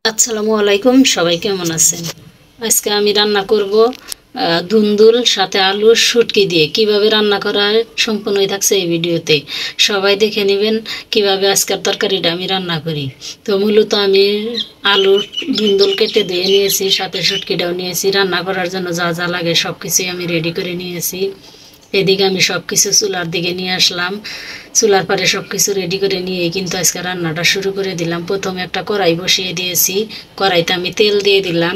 আসসালামু আলাইকুম, সবাই কেমন আছেন? আজকে আমি রান্না করব দুন্দুল সাথে আলুর শুটকি দিয়ে। কিভাবে রান্না করা হয় সম্পূর্ণই থাকছে এই ভিডিওতে। সবাই দেখে নেবেন কিভাবে আজকের তরকারিটা আমি রান্না করি। তো মূলত আমি আলুর দুন্দুল কেটে দিয়ে নিয়েছি, সাথে শুটকিটাও নিয়েছি। রান্না করার জন্য যা যা লাগে সব কিছুই আমি রেডি করে নিয়েছি। এদিকে আমি সব কিছু চুলার দিকে নিয়ে আসলাম। চুলার পরে সব কিছু রেডি করে নিয়ে কিন্তু আজকে রান্নাটা শুরু করে দিলাম। প্রথমে একটা কড়াই বসিয়ে দিয়েছি। কড়াইতে আমি তেল দিয়ে দিলাম,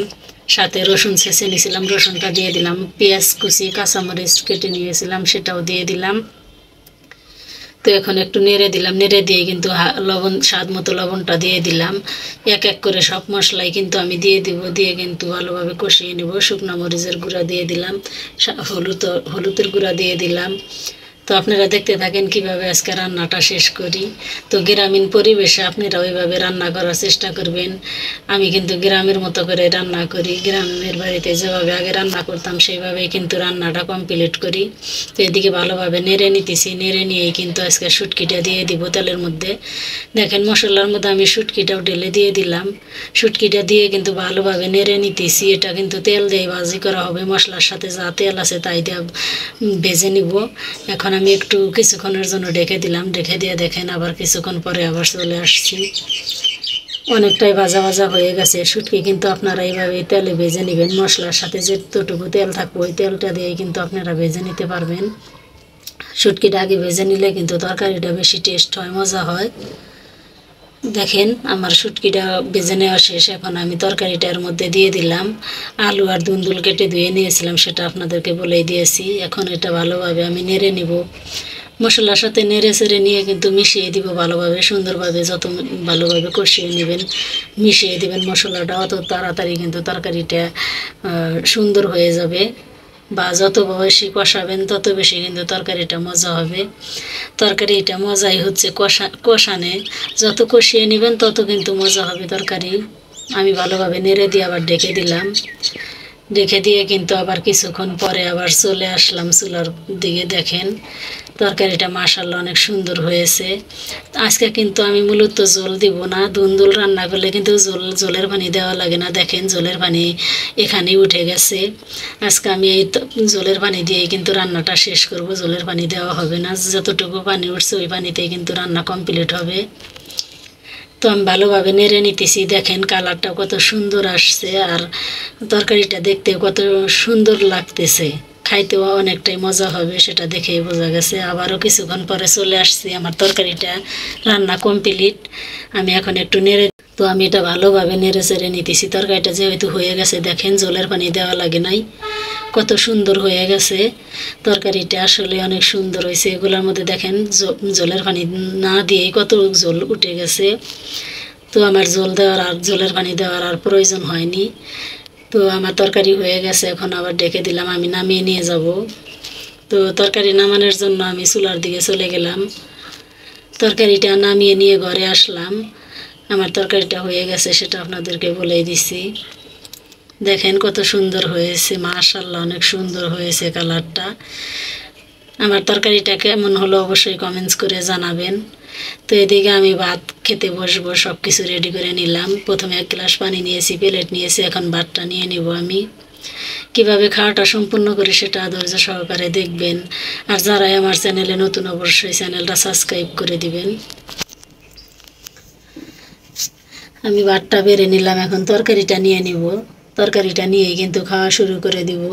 সাথে রসুন ছেঁচে নিয়েছিলাম, রসুনটা দিয়ে দিলাম। পেঁয়াজ কুচি, কাঁচামরিচ কেটে নিয়েছিলাম, সেটাও দিয়ে দিলাম। তো এখন একটু নেড়ে দিলাম, নেড়ে দিয়ে কিন্তু লবণ, স্বাদ মতো লবণটা দিয়ে দিলাম। এক এক করে সব মশলাই কিন্তু আমি দিয়ে দিব, দিয়ে কিন্তু ভালোভাবে কষিয়ে নেব। শুকনো মরিচের গুঁড়া দিয়ে দিলাম, হলুদের গুঁড়া দিয়ে দিলাম। তো আপনারা দেখতে থাকেন কিভাবে আজকে রান্নাটা শেষ করি। তো গ্রামীণ পরিবেশে আপনারা ওইভাবে রান্না করার চেষ্টা করবেন। আমি কিন্তু গ্রামের মতো করে রান্না করি, গ্রামের বাড়িতে যেভাবে আগে রান্না করতাম সেইভাবেই কিন্তু রান্নাটা কমপ্লিট করি। তো এদিকে ভালোভাবে নেড়ে নিতেছি, নেড়ে নিয়েই কিন্তু আজকে শুটকিটা দিয়ে দিব তেলের মধ্যে। দেখেন মশলার মধ্যে আমি শুটকিটাও ঢেলে দিয়ে দিলাম। শুটকিটা দিয়ে কিন্তু ভালোভাবে নেড়ে নিতেছি। এটা কিন্তু তেল দিয়ে ভাজি করা হবে, মশলার সাথে যা তেল আছে তাই দিয়ে ভেজে নিব। এখন আমি একটু কিছুক্ষণের জন্য ঢেকে দিলাম, ঢেকে দিয়ে দেখেন আবার কিছুক্ষণ পরে আবার চলে আসছি। অনেকটাই ভাজা ভাজা হয়ে গেছে। শুটকি কিন্তু আপনারা এইভাবে তেলে ভেজে নেবেন, মশলার সাথে যেটুকু তেল থাকবে ওই তেলটা দিয়ে কিন্তু আপনারা ভেজে নিতে পারবেন। শুটকিটা আগে ভেজে নিলে কিন্তু তরকারিটা বেশি টেস্ট হয়, মজা হয়। দেখেন আমার শুটকিটা ভেজে নেওয়া শেষ। এখন আমি তরকারিটার মধ্যে দিয়ে দিলাম। আলু আর দুন্দুল কেটে ধুয়ে নিয়েছিলাম, সেটা আপনাদেরকে বলেই দিয়েছি। এখন এটা ভালোভাবে আমি নেড়ে নিব, মশলার সাথে নেড়ে চেড়ে নিয়ে কিন্তু মিশিয়ে দিব ভালোভাবে, সুন্দরভাবে। যত ভালোভাবে কষিয়ে নেবেন, মিশিয়ে দিবেন মশলাটা, অত তাড়াতাড়ি কিন্তু তরকারিটা সুন্দর হয়ে যাবে। বা যত বেশি কষাবেন তত বেশি কিন্তু তরকারিটা মজা হবে। তরকারিটা মজাই হচ্ছে কষানে, যত কষিয়ে নেবেন তত কিন্তু মজা হবে তরকারি। আমি ভালোভাবে নেড়ে দিয়ে আবার ঢেকে দিলাম। রেখে দিয়ে কিন্তু আবার কিছুক্ষণ পরে আবার চলে আসলাম চুলার দিকে। দেখেন তরকারিটা মাশাআল্লাহ অনেক সুন্দর হয়েছে। আজকে কিন্তু আমি মূলত জল দিব না, দুন্দুল রান্না করলে কিন্তু জলের পানি দেওয়া লাগে না। দেখেন জলের পানি এখানেই উঠে গেছে। আজকে আমি এই জলের পানি দিয়েই কিন্তু রান্নাটা শেষ করব, জলের পানি দেওয়া হবে না। যতটুকু পানি উঠছে ওই পানিতেই কিন্তু রান্না কমপ্লিট হবে। তো আমি ভালোভাবে নেড়ে নিতেছি। দেখেন কালারটা কত সুন্দর আসছে, আর তরকারিটা দেখতে কত সুন্দর লাগতেছে, খাইতেও অনেকটাই মজা হবে, সেটা দেখেই বোঝা গেছে। আবারও কিছুক্ষণ পরে চলে আসছি, আমার তরকারিটা রান্না কমপ্লিট। আমি এখন একটু নেড়ে, তো আমি এটা ভালোভাবে নেড়ে চেড়ে নিতেছি। তরকারিটা যেহেতু হয়ে গেছে, দেখেন জলের পানি দেওয়া লাগে নাই, কত সুন্দর হয়ে গেছে। তরকারিটা আসলে অনেক সুন্দর হয়েছে। এগুলোর মধ্যে দেখেন জলের পানি না দিয়েই কত জল উঠে গেছে। তো আমার জলের পানি দেওয়ার আর প্রয়োজন হয়নি। তো আমার তরকারি হয়ে গেছে, এখন আবার ডেকে দিলাম, আমি নামিয়ে নিয়ে যাব। তো তরকারি নামানোর জন্য আমি চুলার দিকে চলে গেলাম। তরকারিটা নামিয়ে নিয়ে ঘরে আসলাম। আমার তরকারিটা হয়ে গেছে, সেটা আপনাদেরকে বলেই দিছি। দেখেন কত সুন্দর হয়েছে, মাশাআল্লাহ অনেক সুন্দর হয়েছে কালারটা। আমার তরকারিটা কেমন হলো অবশ্যই কমেন্টস করে জানাবেন। তো এদিকে আমি ভাত খেতে বসবো, সব কিছু রেডি করে নিলাম। প্রথমে 1 গ্লাস পানি নিয়েছি, প্লেট নিয়েছি, এখন ভাতটা নিয়ে নিব আমি। কিভাবে খাওয়াটা সম্পূর্ণ করি সেটা ধৈর্য সহকারে দেখবেন। আর যারাই আমার চ্যানেলে নতুন অবশ্যই চ্যানেলটা সাবস্ক্রাইব করে দিবেন। আমি ভাতটা বেড়ে নিলাম, এখন তরকারিটা নিয়ে নিব। তরকারিটা নিয়ে কিন্তু খাওয়া শুরু করে দিব।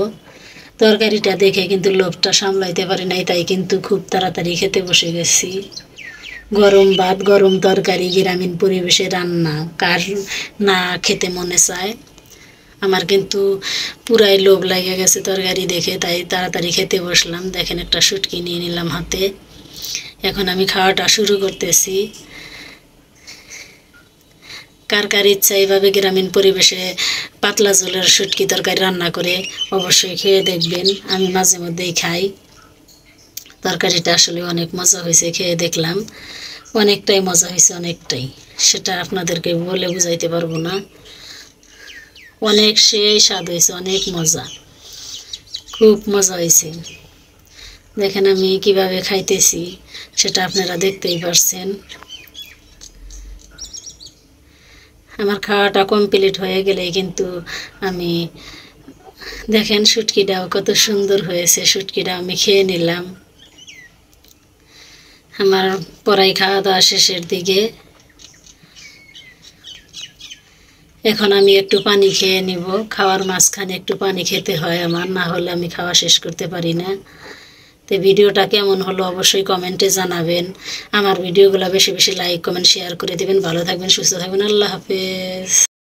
তরকারিটা দেখে কিন্তু লোভটা সামলাইতে পারি নাই, তাই কিন্তু খুব তাড়াতাড়ি খেতে বসে গেছি। গরম ভাত, গরম তরকারি, গ্রামীণ পরিবেশে রান্না, কার না খেতে মনে চায়? আমার কিন্তু পুরাই লোভ লাগে গেছে তরকারি দেখে, তাই তাড়াতাড়ি খেতে বসলাম। দেখেন একটা শুটকি নিয়ে নিলাম হাতে, এখন আমি খাওয়াটা শুরু করতেছি। কার কার ইচ্ছা এইভাবে গ্রামীণ পরিবেশে পাতলা ঝোলের শুটকি তরকারি রান্না করে অবশ্যই খেয়ে দেখবেন। আমি মাঝে মধ্যেই খাই। তরকারিটা আসলে অনেক মজা হয়েছে, খেয়ে দেখলাম অনেকটাই মজা হয়েছে, অনেকটাই। সেটা আপনাদেরকে বলে বুঝাইতে পারবো না। অনেক সেই স্বাদ হয়েছে, অনেক মজা, খুব মজা হয়েছে। দেখেন আমি কিভাবে খাইতেছি সেটা আপনারা দেখতেই পারছেন। আমার খাওয়াটা কমপ্লিট হয়ে গেলে কিন্তু আমি দেখেন শুটকিটাও কত সুন্দর হয়েছে, শুটকিটা আমি খেয়ে নিলাম। আমার পড়াই খাওয়া দাওয়া শেষের দিকে। এখন আমি একটু পানি খেয়ে নিব, খাওয়ার মাঝখানে একটু পানি খেতে হয় আমার, না হলে আমি খাওয়া শেষ করতে পারি না। তো ভিডিওটা কেমন হলো অবশ্যই কমেন্টে জানাবেন। আমার ভিডিওগুলো বেশি বেশি লাইক কমেন্ট শেয়ার করে দেবেন। ভালো থাকবেন, সুস্থ থাকবেন, আল্লাহ হাফেজ।